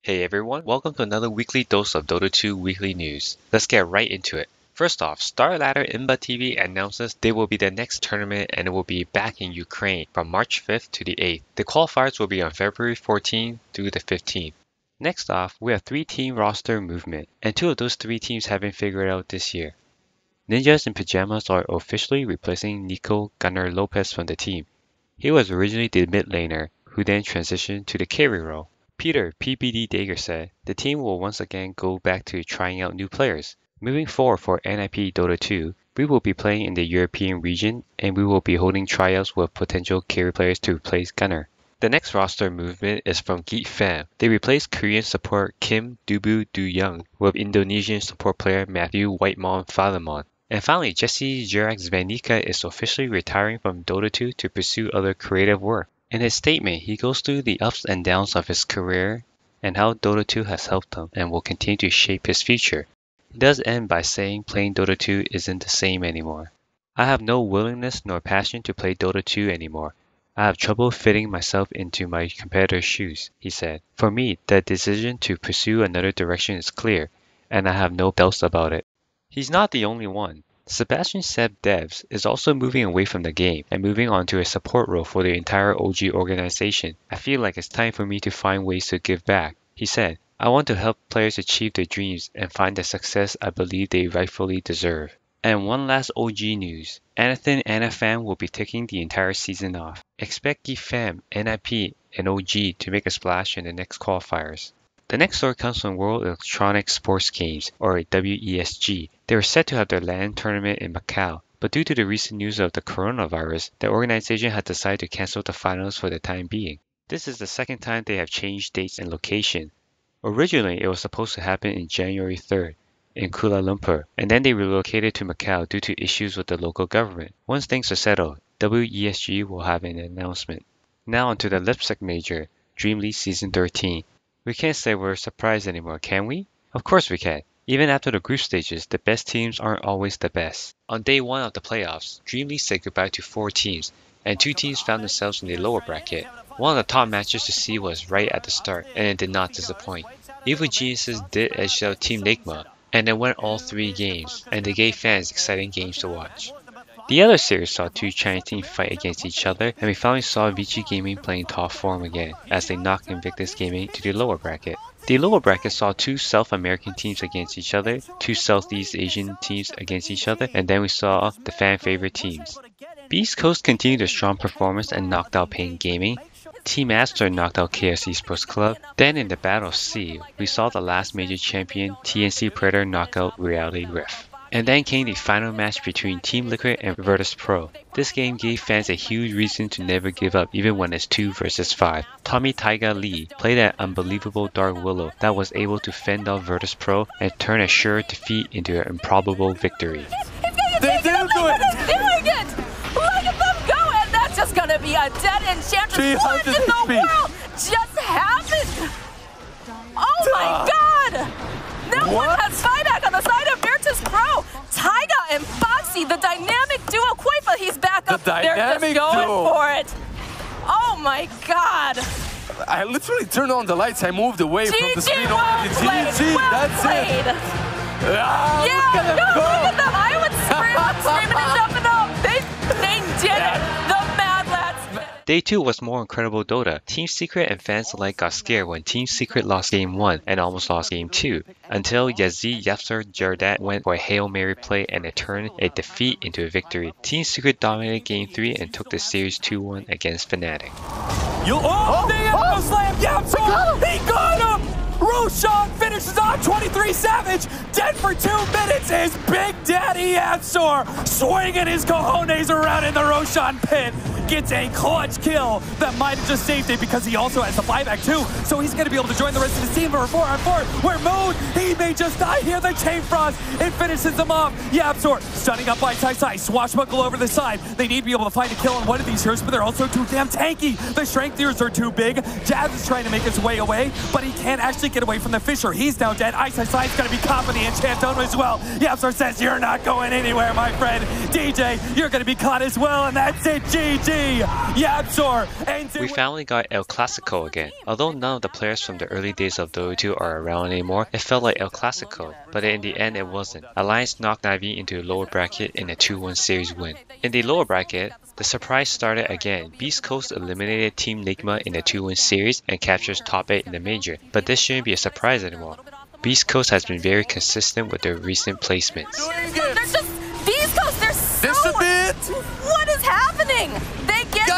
Hey everyone, welcome to another weekly dose of Dota 2 weekly news. Let's get right into it. First off, Star Ladder Imba TV announces they will be the next tournament and it will be back in Ukraine from March 5th to the 8th. The qualifiers will be on February 14th through the 15th. Next off, we have 3-team roster movement, and 2 of those 3 teams have been figured out this year. Ninjas and Pyjamas are officially replacing Nico Gunnar Lopez from the team. He was originally the mid laner, who then transitioned to the carry role. Peter PPD Dagger said, the team will once again go back to trying out new players. Moving forward for NIP Dota 2, we will be playing in the European region and we will be holding tryouts with potential carry players to replace Gunnar. The next roster movement is from Geek Fam. They replaced Korean support Kim Dubu Du Young with Indonesian support player Matthew Whitemon Falamon. And finally, Jesse jerAx Vanica is officially retiring from Dota 2 to pursue other creative work. In his statement, he goes through the ups and downs of his career and how Dota 2 has helped him and will continue to shape his future. He does end by saying playing Dota 2 isn't the same anymore. I have no willingness nor passion to play Dota 2 anymore. I have trouble fitting myself into my competitor's shoes, he said. For me, the decision to pursue another direction is clear, and I have no doubts about it. He's not the only one. Sebastian Seb Devs is also moving away from the game and moving on to a support role for the entire OG organization. I feel like it's time for me to find ways to give back, he said. I want to help players achieve their dreams and find the success I believe they rightfully deserve. And one last OG news. Anathan Anafam will be taking the entire season off. Expect Geek Fam, NIP, and OG to make a splash in the next qualifiers. The next story comes from World Electronic Sports Games, or WESG. They were set to have their LAN tournament in Macau, but due to the recent news of the coronavirus, the organization had decided to cancel the finals for the time being. This is the second time they have changed dates and location. Originally, it was supposed to happen in January 3rd in Kuala Lumpur, and then they relocated to Macau due to issues with the local government. Once things are settled, WESG will have an announcement. Now onto the Leipzig Major, DreamLeague Season 13. We can't say we're surprised anymore, can we? Of course we can. Even after the group stages, the best teams aren't always the best. On day 1 of the playoffs, DreamLeague said goodbye to 4 teams, and 2 teams found themselves in the lower bracket. One of the top matches to see was right at the start, and it did not disappoint. Evil Geniuses did edge out Team Nigma, and it went all 3 games, and they gave fans exciting games to watch. The other series saw 2 Chinese teams fight against each other, and we finally saw Vici Gaming playing top form again, as they knocked Invictus Gaming to the lower bracket. The lower bracket saw 2 South American teams against each other, 2 Southeast Asian teams against each other, and then we saw the fan favorite teams. Beast Coast continued a strong performance and knocked out Pain Gaming. Team Aster knocked out KS Esports Club. Then in the Battle C, we saw the last major champion TNC Predator knock out Reality Rift. And then came the final match between Team Liquid and Virtus Pro. This game gave fans a huge reason to never give up even when it's 2 versus 5. Tommy Taiga Lee played an unbelievable Dark Willow that was able to fend off Virtus Pro and turn a sure defeat into an improbable victory. They're doing it! Look at them go, and that's just gonna be a dead enchantress. What in the world just happened? Oh my god! No one has Spyback on the side of Virtus Pro. Taiga and Foxy, the dynamic duo, Quaifa, he's back up. They're just going for it. Oh my god. I literally turned on the lights. I moved away from the screen. GG, that's it. Yeah, look at them. I would scream and jumping up. They did it. The Mad Lads. Day 2 was more incredible Dota. Team Secret and fans alike got scared when Team Secret lost Game 1 and almost lost Game 2, until Yazzie Yapsar Jardat went for a Hail Mary play and it turned a defeat into a victory. Team Secret dominated Game 3 and took the series 2-1 against Fnatic. Slam Yapsar! He got him! Roshan finishes on 23 Savage, dead for 2 minutes is Big Daddy Yapsar, swinging his cojones around in the Roshan pit. Gets a clutch kill that might have just saved it because he also has the buyback too, so he's going to be able to join the rest of the team for a 4-on-4, where Moon, he may just die here, the Chain Frost, it finishes them off. Yapsar stunning up by Tai, swashbuckle over the side. They need to be able to find a kill on one of these heroes, but they're also too damn tanky. The strength tiers are too big. Jazz is trying to make his way away, but he can't actually get away from the Fisher. He's now dead. Ice is going to be caught in the enchant dome as well. Yapsar says, you're not going anywhere, my friend. DJ, you're going to be caught as well, and that's it. GG. YapzOr ends it We finally got El Clasico again. Although none of the players from the early days of Dota 2 are around anymore, it felt like El Clasico, but in the end it wasn't. Alliance knocked Na'Vi into the lower bracket in a 2-1 series win. In the lower bracket, the surprise started again. Beast Coast eliminated Team Ligma in a 2-1 series and captures top 8 in the major, but this shouldn't be a surprise anymore. Beast Coast has been very consistent with their recent placements. They're just Beast Coast. They're so. Just a bit. What is happening? They get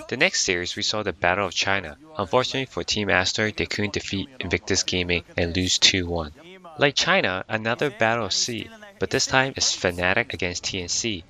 The next series, we saw the Battle of China. Unfortunately for Team Aster, they couldn't defeat Invictus Gaming and lose 2-1. Like China, another Battle of Sea, but this time it's Fnatic against TNC.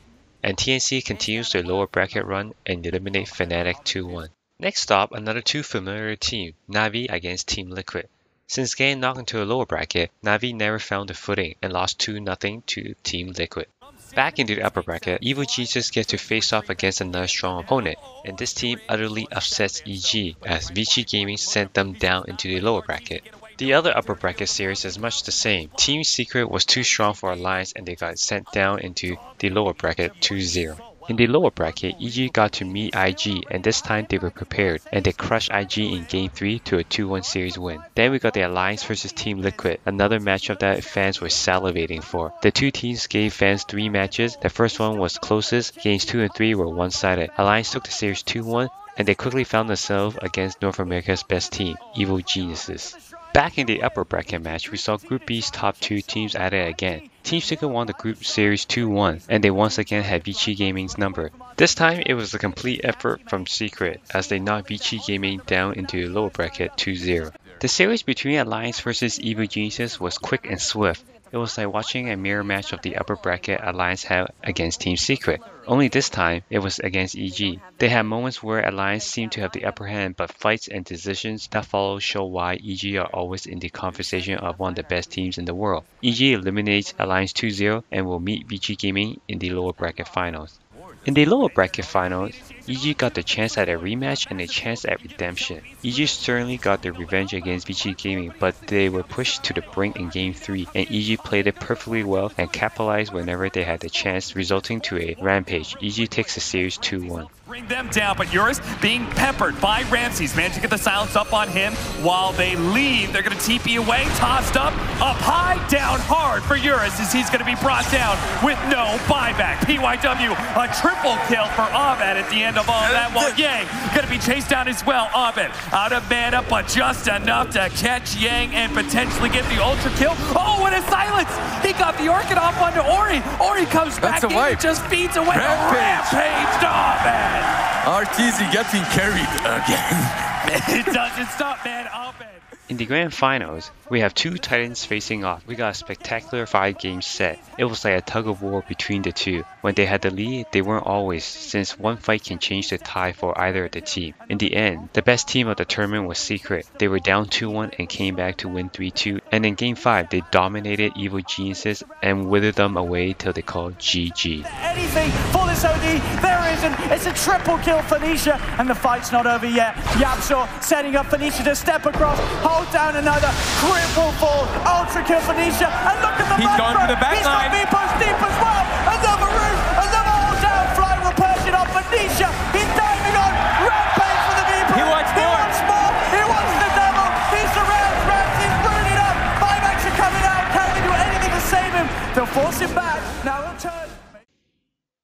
And TNC continues their lower bracket run and eliminate Fnatic 2-1. Next stop, another too familiar team, Na'Vi against Team Liquid. Since getting knocked into the lower bracket, Na'Vi never found a footing and lost 2-0 to Team Liquid. Back into the upper bracket, Evil Jesus gets to face off against another strong opponent, and this team utterly upsets EG as Vici Gaming sent them down into the lower bracket. The other upper bracket series is much the same. Team Secret was too strong for Alliance and they got sent down into the lower bracket 2-0. In the lower bracket, EG got to meet IG and this time they were prepared and they crushed IG in Game 3 to a 2-1 series win. Then we got the Alliance vs Team Liquid, another matchup that fans were salivating for. The two teams gave fans 3 matches. The first one was closest, games 2 and 3 were one-sided. Alliance took the series 2-1 and they quickly found themselves against North America's best team, Evil Geniuses. Back in the upper bracket match, we saw Group B's top 2 teams at it again. Team Secret won the group series 2-1, and they once again had Vici Gaming's number. This time, it was a complete effort from Secret, as they knocked Vici Gaming down into the lower bracket 2-0. The series between Alliance vs Evil Geniuses was quick and swift. It was like watching a mirror match of the upper bracket Alliance had against Team Secret. Only this time, it was against EG. They had moments where Alliance seemed to have the upper hand, but fights and decisions that follow show why EG are always in the conversation of one of the best teams in the world. EG eliminates Alliance 2-0 and will meet Vici Gaming in the lower bracket finals. In the lower bracket finals, EG got the chance at a rematch and a chance at redemption. EG certainly got their revenge against Vici Gaming, but they were pushed to the brink in Game 3 and EG played it perfectly well and capitalized whenever they had the chance, resulting to a rampage. EG takes the series 2-1. Bring them down, but Eurus being peppered by Ramses. Managed to get the silence up on him while they leave. They're going to TP away, tossed up high, down hard for Eurus as he's going to be brought down with no buyback. PYW, a triple kill for Abed at the end of all that, while Yang going to be chased down as well. Abed out of mana, but just enough to catch Yang and potentially get the ultra kill. Oh, what a silence! He got the Orchid off onto Ori. Ori comes back in and just feeds away. Rampage to Abed. RTZ getting carried again. It doesn't stop, man. Abed. In the grand finals, we have 2 titans facing off. We got a spectacular 5-game set. It was like a tug of war between the two. When they had the lead, they weren't always, since one fight can change the tie for either of the team. In the end, the best team of the tournament was Secret. They were down 2-1 and came back to win 3-2. And in Game 5, they dominated Evil Geniuses and withered them away till they called GG. Anything for this OD, there isn't. It's a triple kill Phoenicia, and the fight's not over yet. YapzOr setting up Phoenicia to step across, hold down another, triple fall, ultra kill Phoenicia, and look at the He's going for the back He's line. got V-post deep as well. Another root, another hold down, fly will perch it on Phoenicia. He's diving on, rampage for the V-post. He wants more. He wants the double. He surrounds Ramsey, rooted up. Buybacks are coming out. Can they do anything to save him? They'll force him back. Now he'll turn.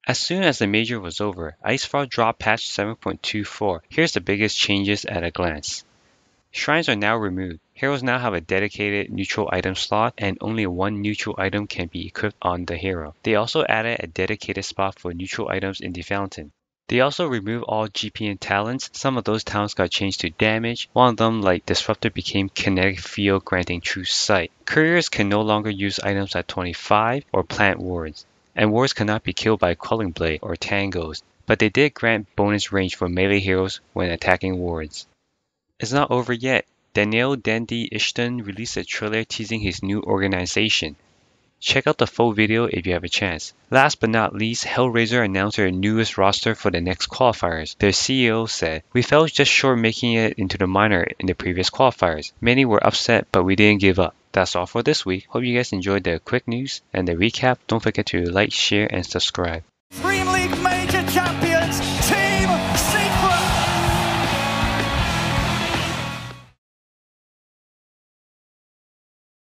As soon as the major was over, Icefall dropped patch 7.24. Here's the biggest changes at a glance. Shrines are now removed. Heroes now have a dedicated neutral item slot and only one neutral item can be equipped on the hero. They also added a dedicated spot for neutral items in the fountain. They also removed all GPN talents. Some of those talents got changed to damage. One of them, like Disruptor, became Kinetic Field, granting True Sight. Couriers can no longer use items at 25 or plant wards. And wards cannot be killed by Quelling Blade or Tangos, but they did grant bonus range for melee heroes when attacking wards. It's not over yet. Daniel Dendi Ishton released a trailer teasing his new organization. Check out the full video if you have a chance. Last but not least, Hellraiser announced their newest roster for the next qualifiers. Their CEO said, "We fell just short making it into the minor in the previous qualifiers. Many were upset, but we didn't give up." That's all for this week. Hope you guys enjoyed the quick news and the recap. Don't forget to like, share, and subscribe. DreamLeague